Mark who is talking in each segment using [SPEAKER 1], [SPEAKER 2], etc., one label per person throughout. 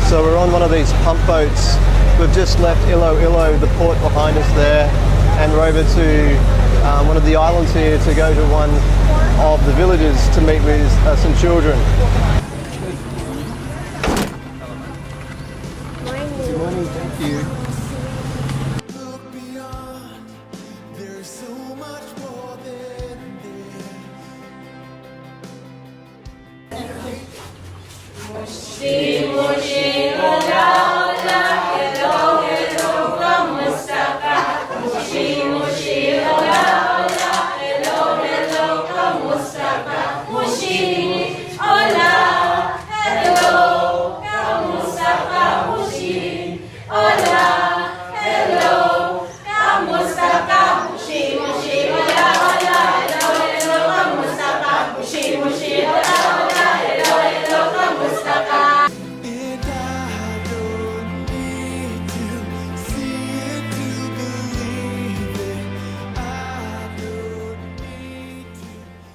[SPEAKER 1] So we're on one of these pump boats. We've just left Iloilo, the port behind us there, and we're over to one of the islands here to go to one of the villages to meet with some children. Good morning, thank you.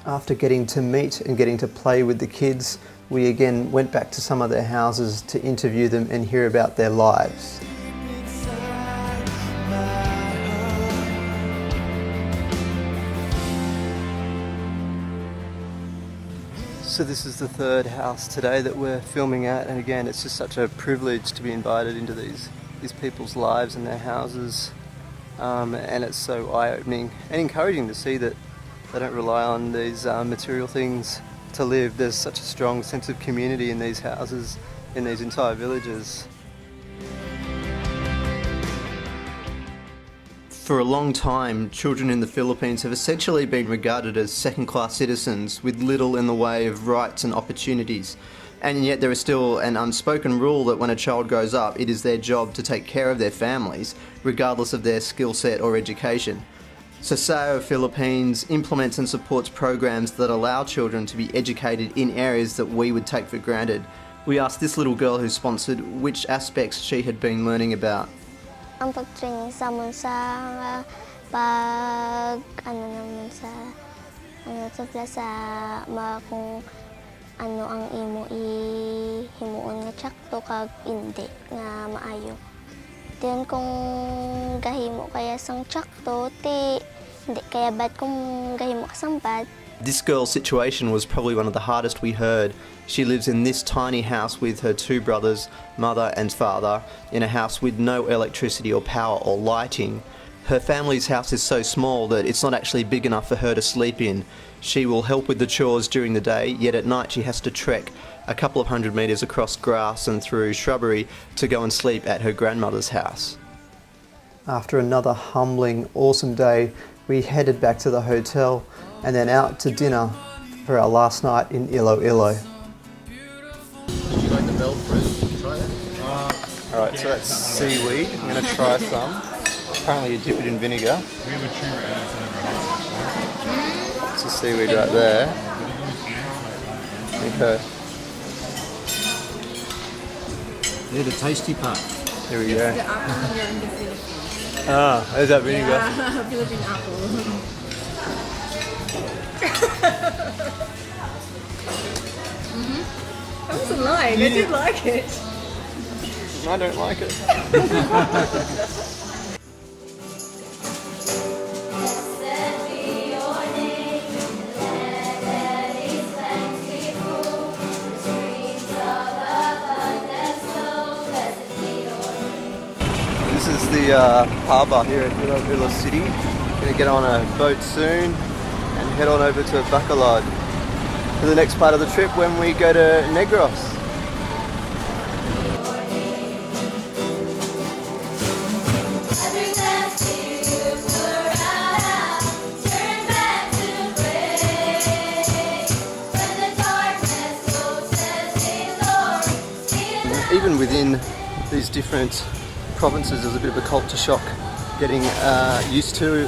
[SPEAKER 1] After getting to meet and getting to play with the kids, we again went back to some of their houses to interview them and hear about their lives. So this is the third house today that we're filming at, and again it's just such a privilege to be invited into these people's lives and their houses, and it's so eye-opening and encouraging to see that they don't rely on these material things to live. There's such a strong sense of community in these houses, in these entire villages. For a long time, children in the Philippines have essentially been regarded as second-class citizens with little in the way of rights and opportunities. And yet there is still an unspoken rule that when a child grows up, it is their job to take care of their families, regardless of their skill set or education. So SAO Philippines implements and supports programs that allow children to be educated in areas that we would take for granted. We asked this little girl who sponsored which aspects she had been learning about.
[SPEAKER 2] Ang pag-training sa amon sa pag naman sa kung ano ang imo himuon nga tsakto kag hindi nga maayo. Diyan kung gahimo kaya sang tsakto ti hindi kaya bad kung gahimo ka sang bad.
[SPEAKER 1] This girl's situation was probably one of the hardest we heard. She lives in this tiny house with her two brothers, mother and father, in a house with no electricity or power or lighting. Her family's house is so small that it's not actually big enough for her to sleep in. She will help with the chores during the day, yet at night she has to trek a couple of 100 metres across grass and through shrubbery to go and sleep at her grandmother's house. After another humbling, awesome day, we headed back to the hotel and then out to dinner for our last night in Iloilo.
[SPEAKER 3] Did you like the bell fruit? Try that.
[SPEAKER 1] Alright, so that's seaweed. I'm going to try some. Apparently you dip it in vinegar. It's a seaweed right there. Okay.
[SPEAKER 3] They're the tasty part.
[SPEAKER 1] Here we go.
[SPEAKER 4] The apple here in the Philippines.
[SPEAKER 1] Ah, there's that vinegar.
[SPEAKER 4] Yeah, Philippine apple. I wasn't lying, I did like it.
[SPEAKER 1] I don't like it. This is the harbour here at Iloilo City. Going to get on a boat soon and head on over to Bacolod for the next part of the trip when we go to Negros. Even within these different provinces, there's a bit of a culture shock getting used to.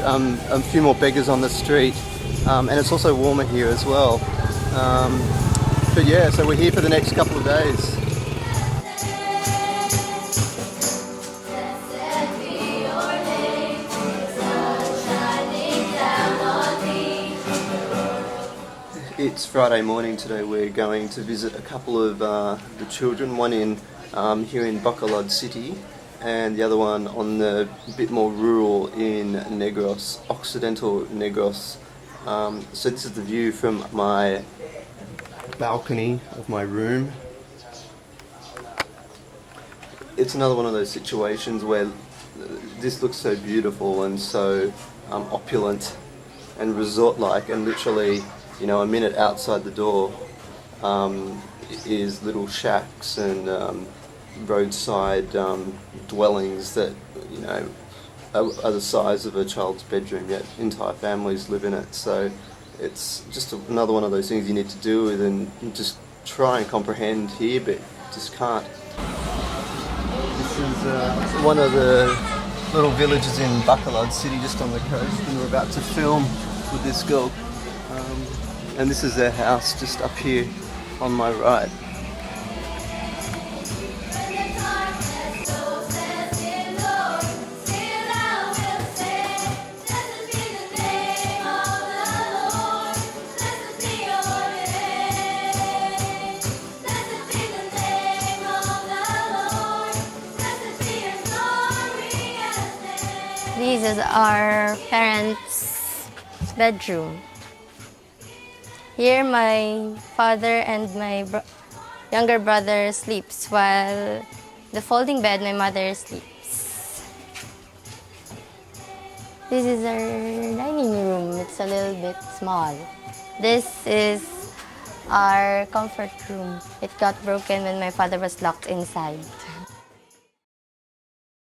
[SPEAKER 1] A few more beggars on the street, and it's also warmer here as well. But yeah, so we're here for the next couple of days. It's Friday morning today. We're going to visit a couple of the children, one in here in Bacolod City, and the other one on the bit more rural in Negros, Occidental Negros. So this is the view from my balcony of my room. It's another one of those situations where this looks so beautiful and so opulent and resort-like, and literally, you know, a minute outside the door is little shacks and roadside dwellings that, you know, are the size of a child's bedroom, yet entire families live in it. So it's just another one of those things you need to do with and just try and comprehend here, but just can't. This is one of the little villages in Bacolod City, just on the coast, and we're about to film with this girl. And this is their house just up here on my right.
[SPEAKER 2] This is our parents' bedroom. Here my father and my younger brother sleeps, while the folding bed my mother sleeps. This is our dining room. It's a little bit small. This is our comfort room. It got broken when my father was locked inside.